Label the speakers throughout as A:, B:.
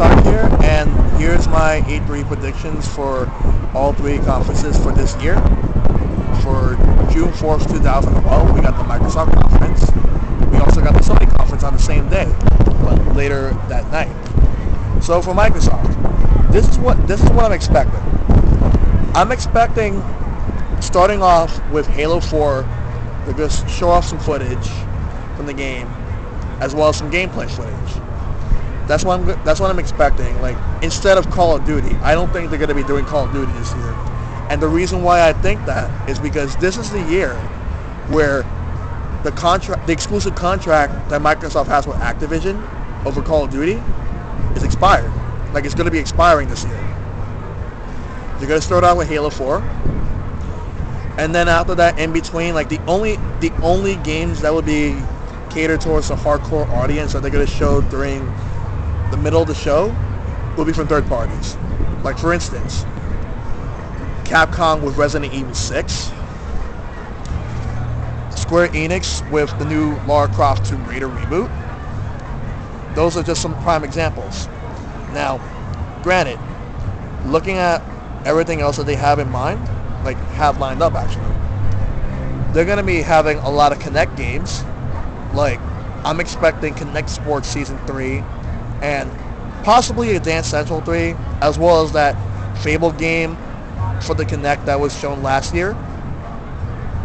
A: Microsoft here, and here's my E3 predictions for all three conferences for this year. For June 4th, 2012, we got the Microsoft conference. We also got the Sony conference on the same day, but later that night. So for Microsoft, this is what I'm expecting. I'm expecting, starting off with Halo 4, they're going to show off some footage from the game, as well as some gameplay footage. That's what I'm expecting. Like, instead of Call of Duty, I don't think they're going to be doing Call of Duty this year. And the reason why I think that is because this is the year where the exclusive contract that Microsoft has with Activision over Call of Duty is expired. Like, it's going to be expiring this year. They're going to start out with Halo 4. And then after that, in between, like, the only games that would be catered towards a hardcore audience that they're going to show during the middle of the show will be from third parties. Like, for instance, Capcom with Resident Evil 6, Square Enix with the new Lara Croft Tomb Raider reboot. Those are just some prime examples. Now, granted, looking at everything else that they have in mind, like have lined up actually, they're going to be having a lot of Kinect games. Like, I'm expecting Kinect Sports Season 3 and possibly a Dance Central 3, as well as that Fable game for the Kinect that was shown last year.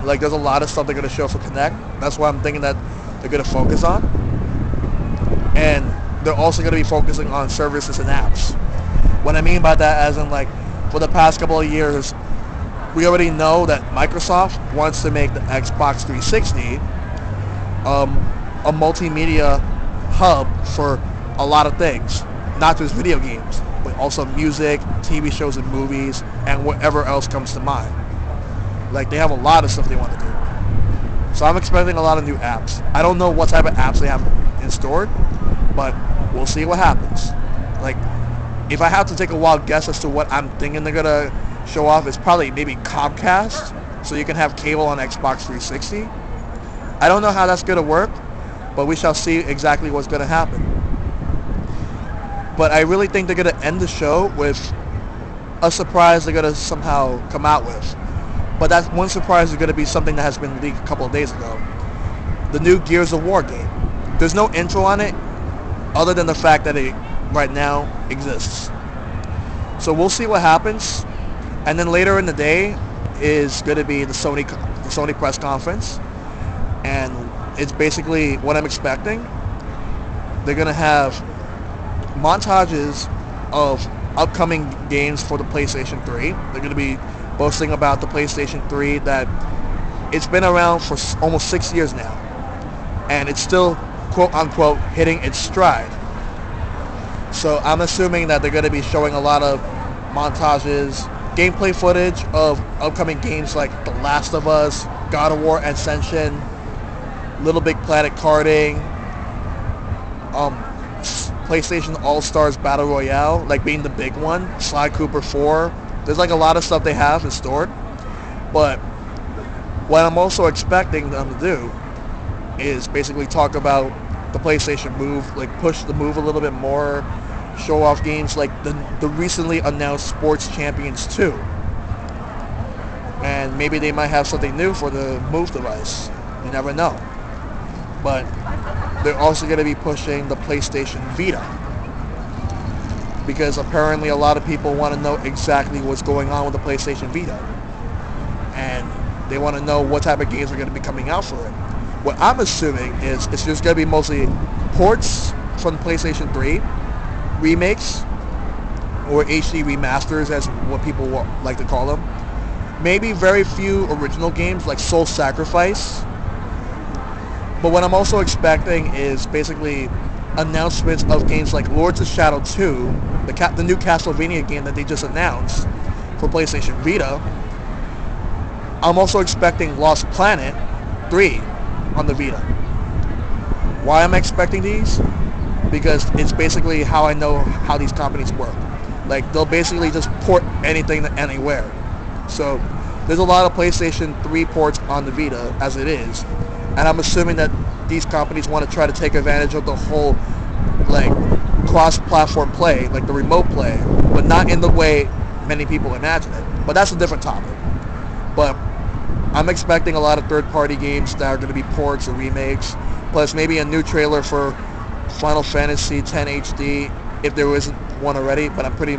A: Like, there's a lot of stuff they're going to show for Kinect. That's why I'm thinking that they're going to focus on. And they're also going to be focusing on services and apps. What I mean by that, as in, like, for the past couple of years, we already know that Microsoft wants to make the Xbox 360 a multimedia hub for a lot of things, not just video games, but also music, TV shows and movies, and whatever else comes to mind. Like, they have a lot of stuff they want to do. So I'm expecting a lot of new apps. I don't know what type of apps they have in store, but we'll see what happens. Like, if I have to take a wild guess as to what I'm thinking they're gonna show off, it's probably maybe Comcast, so you can have cable on Xbox 360. I don't know how that's gonna work, but we shall see exactly what's gonna happen. But I really think they're going to end the show with a surprise they're going to somehow come out with. But that one surprise is going to be something that has been leaked a couple of days ago. The new Gears of War game. There's no intro on it other than the fact that it right now exists. So we'll see what happens. And then later in the day is going to be the Sony press conference. And it's basically what I'm expecting. They're going to have montages of upcoming games for the PlayStation 3. They're going to be boasting about the PlayStation 3 that it's been around for almost 6 years now, and it's still quote unquote hitting its stride. So I'm assuming that they're going to be showing a lot of montages, gameplay footage of upcoming games like The Last of Us, God of War Ascension, Little Big Planet karting, PlayStation All-Stars Battle Royale, like being the big one, Sly Cooper 4. There's like a lot of stuff they have in store. But what I'm also expecting them to do is basically talk about the PlayStation Move, like push the Move a little bit more, show off games like the recently announced Sports Champions 2. And maybe they might have something new for the Move device. You never know. But they're also going to be pushing the PlayStation Vita, because apparently a lot of people want to know exactly what's going on with the PlayStation Vita, and they want to know what type of games are going to be coming out for it. What I'm assuming is it's just going to be mostly ports from PlayStation 3, remakes, or HD remasters, as what people like to call them. Maybe very few original games like Soul Sacrifice. But what I'm also expecting is basically announcements of games like Lords of Shadow 2, the new Castlevania game that they just announced for PlayStation Vita. I'm also expecting Lost Planet 3 on the Vita. Why am I expecting these? Because it's basically how I know how these companies work. Like, they'll basically just port anything to anywhere. So there's a lot of PlayStation 3 ports on the Vita as it is. And I'm assuming that these companies want to try to take advantage of the whole, like, cross-platform play, like the remote play, but not in the way many people imagine it. But that's a different topic. But I'm expecting a lot of third-party games that are going to be ports or remakes, plus maybe a new trailer for Final Fantasy X HD, if there isn't one already, but I'm pretty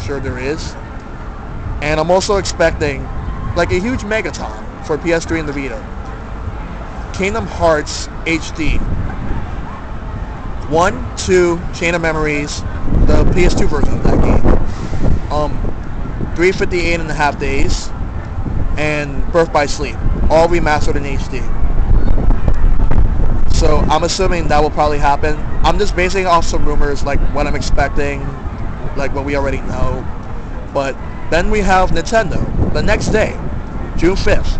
A: sure there is. And I'm also expecting like a huge megaton for PS3 and the Vita. Kingdom Hearts HD 1, 2, Chain of Memories, the PS2 version of that game, 358.5 Days, and Birth by Sleep, all remastered in HD. So I'm assuming that will probably happen. I'm just basing off some rumors, like what I'm expecting, like what we already know. But then we have Nintendo the next day, June 5th.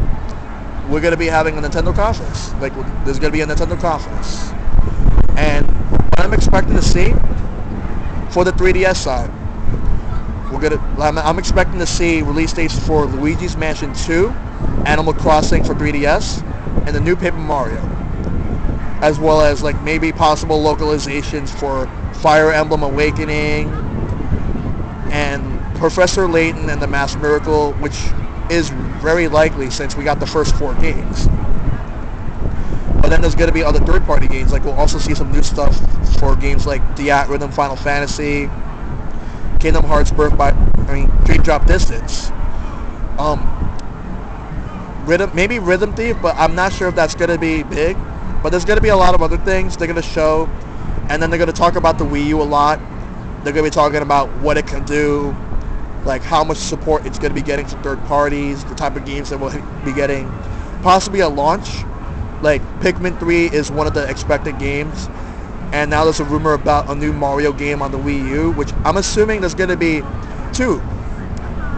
A: We're going to be having a Nintendo conference. Like, there's going to be a Nintendo conference. And what I'm expecting to see for the 3DS side, I'm expecting to see release dates for Luigi's Mansion 2, Animal Crossing for 3DS, and the new Paper Mario, as well as like maybe possible localizations for Fire Emblem Awakening and Professor Layton and the Masked Miracle, which is very likely since we got the first 4 games. But then there's going to be other third-party games, like we'll also see some new stuff for games like Rhythm Final Fantasy, Kingdom Hearts Dream Drop Distance, maybe Rhythm Thief, but I'm not sure if that's going to be big. But there's going to be a lot of other things they're going to show, and then they're going to talk about the Wii U a lot. They're going to be talking about what it can do, like how much support it's going to be getting from third parties, the type of games that we'll be getting, possibly a launch. Like Pikmin 3 is one of the expected games, and now there's a rumor about a new Mario game on the Wii U, which I'm assuming there's going to be 2.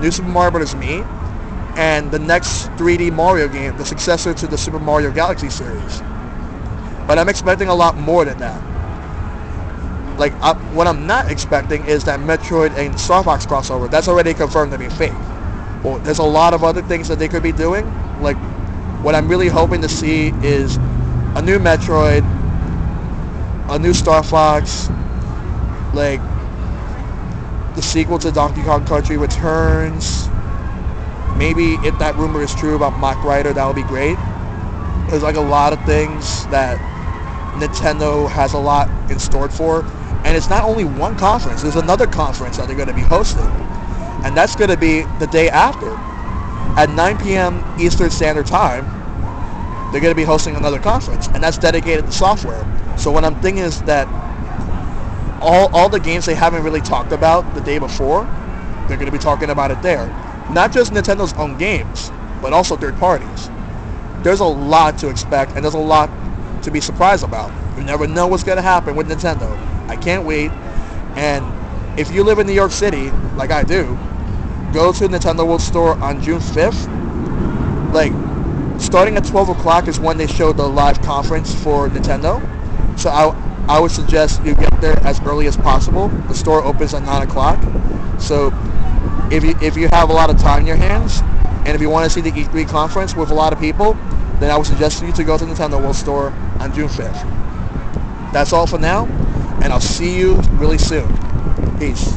A: New Super Mario Bros. Me, and the next 3D Mario game, the successor to the Super Mario Galaxy series. But I'm expecting a lot more than that. Like, what I'm not expecting is that Metroid and Star Fox crossover. That's already confirmed to be fake. Well, there's a lot of other things that they could be doing. Like, what I'm really hoping to see is a new Metroid, a new Star Fox, like the sequel to Donkey Kong Country Returns. Maybe if that rumor is true about Mach Rider, that would be great. There's like a lot of things that Nintendo has a lot in store for. And it's not only one conference. There's another conference that they're going to be hosting. And that's going to be the day after. At 9 p.m. Eastern Standard Time, they're going to be hosting another conference. And that's dedicated to software. So what I'm thinking is that all the games they haven't really talked about the day before, they're going to be talking about it there. Not just Nintendo's own games, but also third parties. There's a lot to expect, and there's a lot to be surprised about. You never know what's going to happen with Nintendo. I can't wait. And if you live in New York City, like I do, go to Nintendo World Store on June 5th. Like, starting at 12 o'clock is when they show the live conference for Nintendo. So I would suggest you get there as early as possible. The store opens at 9 o'clock. So if you have a lot of time in your hands, and if you want to see the E3 conference with a lot of people, then I would suggest you to go to Nintendo World Store on June 5th. That's all for now, and I'll see you really soon. Peace.